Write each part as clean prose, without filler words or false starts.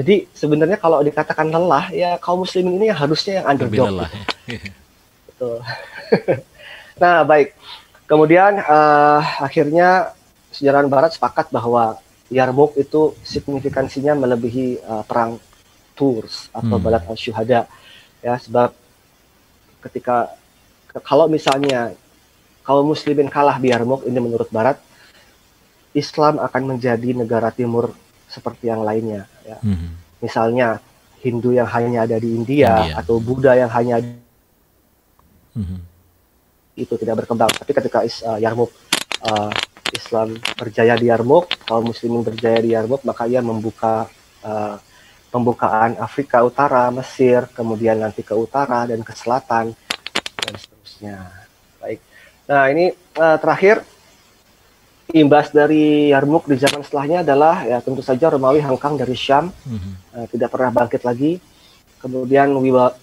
Jadi sebenarnya kalau dikatakan lelah, ya kaum muslimin ini yang harusnya yang Lebih underdog lelah. gitu. Betul. Nah, baik. Kemudian akhirnya sejarawan Barat sepakat bahwa Yarmouk itu signifikansinya melebihi perang Tours atau Balat al-Syuhada, ya, sebab ketika kalau misalnya kaum muslimin kalah di Yarmouk ini menurut Barat, Islam akan menjadi negara timur seperti yang lainnya, ya. Misalnya Hindu yang hanya ada di India India. atau Buddha yang hanya itu tidak berkembang. Tapi ketika Yarmouk Islam berjaya di Yarmouk, kaum muslimin berjaya di Yarmouk, maka ia membuka pembukaan Afrika Utara, Mesir, kemudian nanti ke utara dan ke selatan dan seterusnya. Baik. Nah, ini terakhir imbas dari Yarmouk di zaman setelahnya adalah ya tentu saja Romawi hengkang dari Syam, tidak pernah bangkit lagi. Kemudian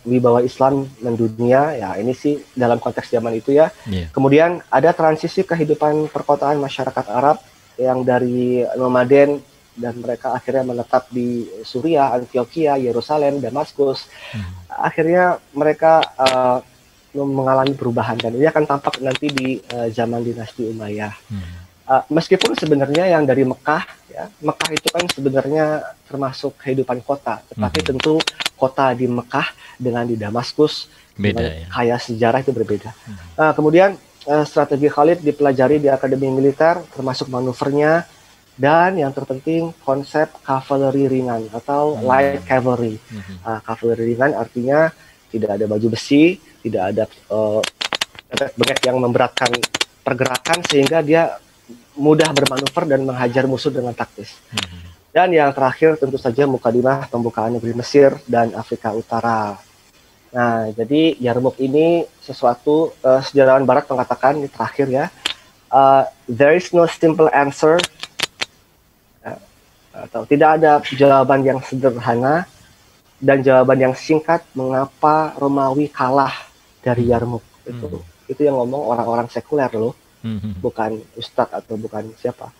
wibawa Islam mendunia, ya ini sih dalam konteks zaman itu ya. Kemudian ada transisi kehidupan perkotaan masyarakat Arab yang dari nomaden dan mereka akhirnya menetap di Suriah, Antioquia, Yerusalem, Damaskus. Akhirnya mereka mengalami perubahan dan ini akan tampak nanti di zaman dinasti Umayyah. Meskipun sebenarnya yang dari Mekah, ya, Mekah itu kan sebenarnya termasuk kehidupan kota, tetapi tentu kota di Mekah dengan di Damaskus, beda, ya, kaya sejarah itu berbeda. Kemudian strategi Khalid dipelajari di akademi militer, termasuk manuvernya, dan yang terpenting konsep kavaleri ringan atau light cavalry. Kavaleri ringan artinya tidak ada baju besi, tidak ada bebek yang memberatkan pergerakan sehingga dia mudah bermanuver dan menghajar musuh dengan taktis. Dan yang terakhir tentu saja mukadimah pembukaan negeri Mesir dan Afrika Utara. Nah, jadi Yarmouk ini sesuatu sejarawan Barat mengatakan ini terakhir ya, there is no simple answer, atau tidak ada jawaban yang sederhana dan jawaban yang singkat mengapa Romawi kalah dari Yarmouk. Itu yang ngomong orang-orang sekuler loh. Bukan ustadz atau bukan siapa.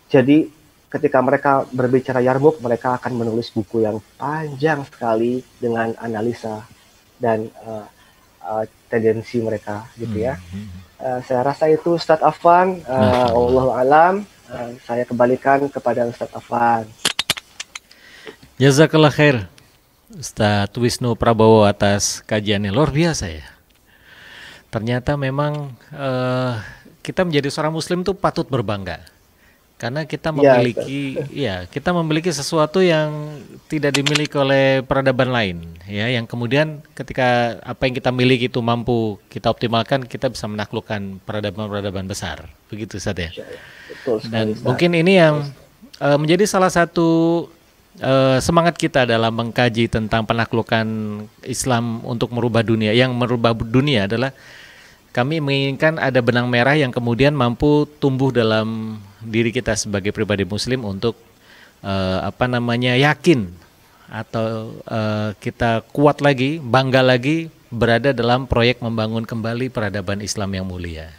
Jadi ketika mereka berbicara Yarmouk, mereka akan menulis buku yang panjang sekali dengan analisa dan tendensi mereka, gitu ya. Saya rasa itu Ustadz Afwan. Wallahu alam. Saya kembalikan kepada Ustadz Afwan. Jazakallah khair Ustadz Wisnu Prabowo atas kajiannya, luar biasa ya. Ternyata memang kita menjadi seorang muslim tuh patut berbangga karena kita memiliki kita memiliki sesuatu yang tidak dimiliki oleh peradaban lain ya, yang kemudian ketika apa yang kita miliki itu mampu kita optimalkan, kita bisa menaklukkan peradaban-peradaban besar, begitu Ustaz ya. Dan mungkin ini yang menjadi salah satu semangat kita dalam mengkaji tentang penaklukan Islam untuk merubah dunia. Yang merubah dunia adalah kami menginginkan ada benang merah yang kemudian mampu tumbuh dalam diri kita sebagai pribadi muslim untuk yakin atau kita kuat lagi, bangga lagi berada dalam proyek membangun kembali peradaban Islam yang mulia.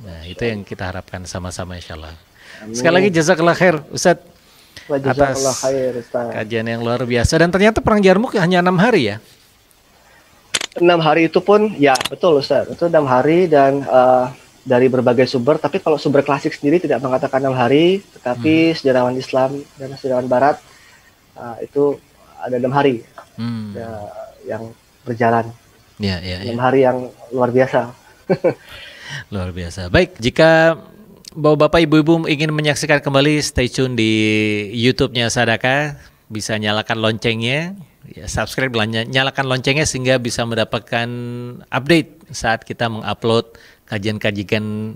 Nah, itu yang kita harapkan sama-sama insyaallah. Sekali lagi jazakallah khair Ustadz atas kajian yang luar biasa. Dan ternyata perang Yarmouk hanya 6 hari ya? 6 hari itu pun, ya betul Ustaz, itu 6 hari dan dari berbagai sumber, tapi kalau sumber klasik sendiri tidak mengatakan 6 hari, tetapi sejarawan Islam dan sejarawan Barat itu ada 6 hari yang berjalan. 6 hari yang luar biasa. Luar biasa. Baik, jika Bapak Ibu-Ibu ingin menyaksikan kembali, stay tune di YouTube-nya Sadaqah, bisa nyalakan loncengnya. Ya, subscribe, nyalakan loncengnya sehingga bisa mendapatkan update saat kita mengupload kajian-kajian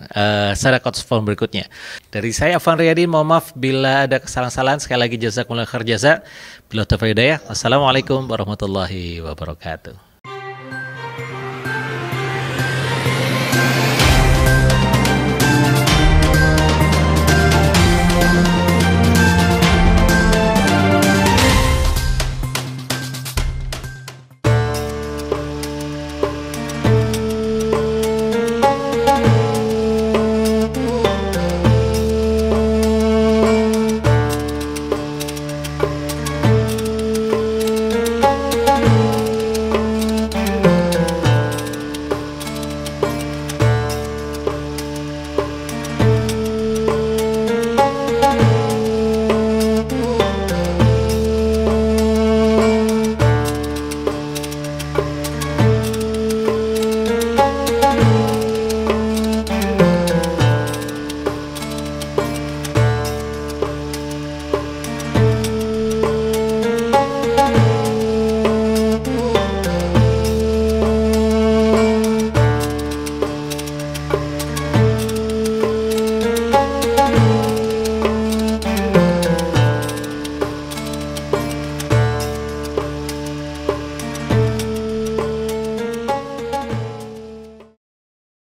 Sadaqah Form berikutnya. Dari saya Afwan Riyadi, mohon maaf bila ada kesalahan-kesalahan. Sekali lagi jazakumullah khair jazak. Bila taufiq hidayah. Wassalamualaikum warahmatullahi wabarakatuh.